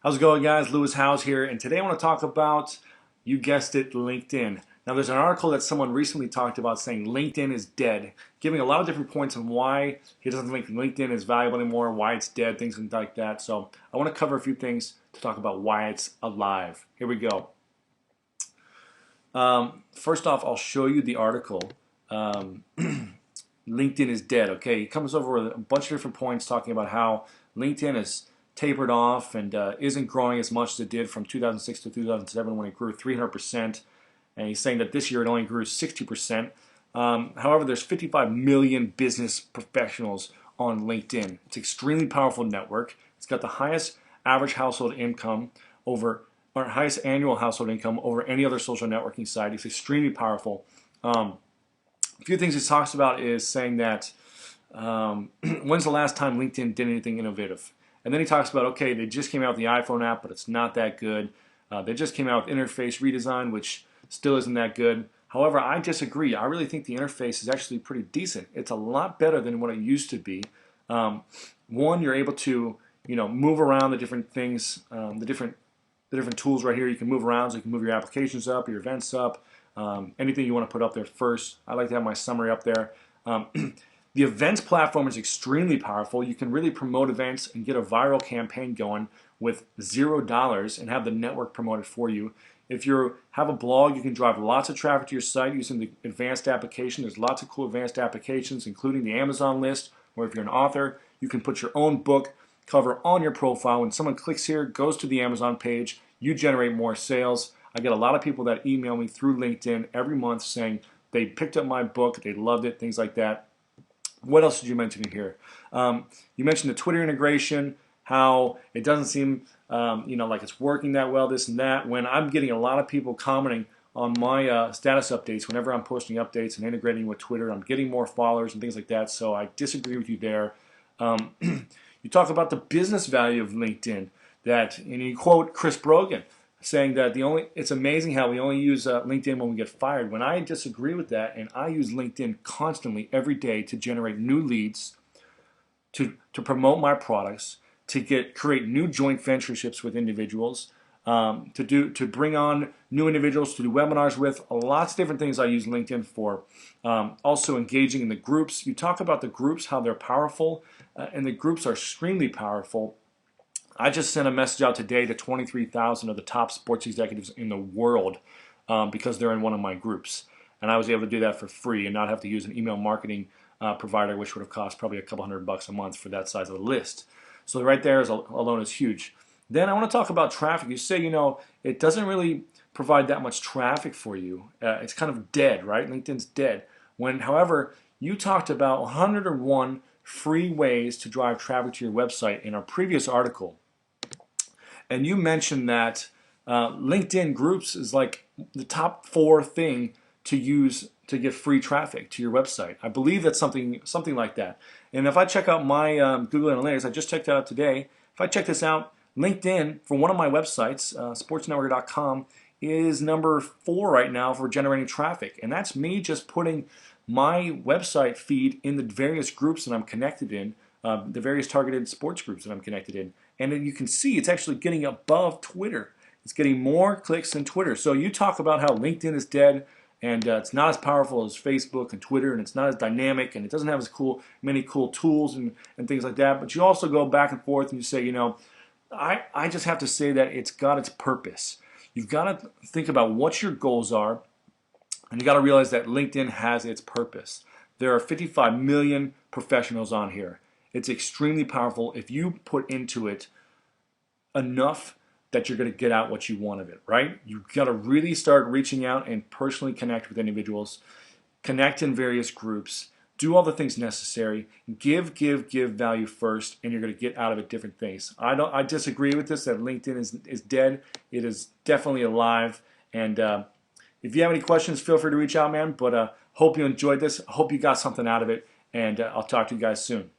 How's it going, guys? Lewis Howes here, and today I want to talk about, you guessed it, LinkedIn. Now, there's an article that someone recently talked about saying LinkedIn is dead, giving a lot of different points on why he doesn't think LinkedIn is valuable anymore, why it's dead, things like that. So I want to cover a few things to talk about why it's alive. Here we go. First off, I'll show you the article. LinkedIn is dead. Okay, he comes over with a bunch of different points talking about how LinkedIn is tapered off and isn't growing as much as it did from 2006 to 2007 when it grew 300%. And he's saying that this year it only grew 60%. However, there's 55 million business professionals on LinkedIn. It's an extremely powerful network. It's got the highest average household income over, or highest annual household income over any other social networking site. It's extremely powerful. A few things he talks about is saying that when's the last time LinkedIn did anything innovative? And then he talks about, okay, they just came out with the iPhone app, but it's not that good. They just came out with interface redesign, which still isn't that good. However, I disagree. I really think the interface is actually pretty decent. It's a lot better than what it used to be. One, you're able to, move around the different things, the different tools right here. You can move around, so you can move your applications up, your events up, anything you want to put up there first. I like to have my summary up there. The events platform is extremely powerful. You can really promote events and get a viral campaign going with $0 and have the network promote it for you. If you have a blog, you can drive lots of traffic to your site using the advanced application. There's lots of cool advanced applications, including the Amazon list, where if you're an author, you can put your own book cover on your profile. When someone clicks here, goes to the Amazon page, you generate more sales. I get a lot of people that email me through LinkedIn every month saying they picked up my book, they loved it, things like that. What else did you mention in here? You mentioned the Twitter integration, how it doesn't seem like it's working that well, this and that, when I'm getting a lot of people commenting on my status updates whenever I'm posting updates and integrating with Twitter. I'm getting more followers and things like that, so I disagree with you there. You talk about the business value of LinkedIn, and you quote Chris Brogan, saying that it's amazing how we only use LinkedIn when we get fired. When I disagree with that, and I use LinkedIn constantly every day to generate new leads, to promote my products, to create new joint ventureships with individuals, to bring on new individuals to do webinars with, lots of different things I use LinkedIn for. Also engaging in the groups. You talk about the groups, how they're powerful, and the groups are extremely powerful. I just sent a message out today to 23,000 of the top sports executives in the world because they're in one of my groups. And I was able to do that for free and not have to use an email marketing provider, which would have cost probably a couple $100 a month for that size of a list. So right there alone is huge. Then I want to talk about traffic. You say, it doesn't really provide that much traffic for you. It's kind of dead, right? LinkedIn's dead. However, you talked about 101 free ways to drive traffic to your website in our previous article. And you mentioned that LinkedIn groups is like the top 4 thing to use to get free traffic to your website. I believe that's something like that. And if I check out my Google Analytics, I just checked it out today. If I check this out, LinkedIn for one of my websites, sportsnetworker.com, is number 4 right now for generating traffic. And that's me just putting my website feed in the various groups that I'm connected in, the various targeted sports groups that I'm connected in. And then you can see it's actually getting above Twitter. It's getting more clicks than Twitter. So you talk about how LinkedIn is dead and it's not as powerful as Facebook and Twitter, and it's not as dynamic, and it doesn't have many cool tools and things like that. But you also go back and forth and you say, I just have to say that it's got its purpose. You've got to think about what your goals are, and you got to realize that LinkedIn has its purpose. There are 55 million professionals on here. It's extremely powerful if you put into it enough that you're going to get out what you want of it, right? You've got to really start reaching out and personally connect with individuals, connect in various groups, do all the things necessary, give value first, and you're going to get out of it different things. I disagree with this, that LinkedIn is dead. It is definitely alive. And if you have any questions, feel free to reach out, man. But hope you enjoyed this. Hope you got something out of it. And I'll talk to you guys soon.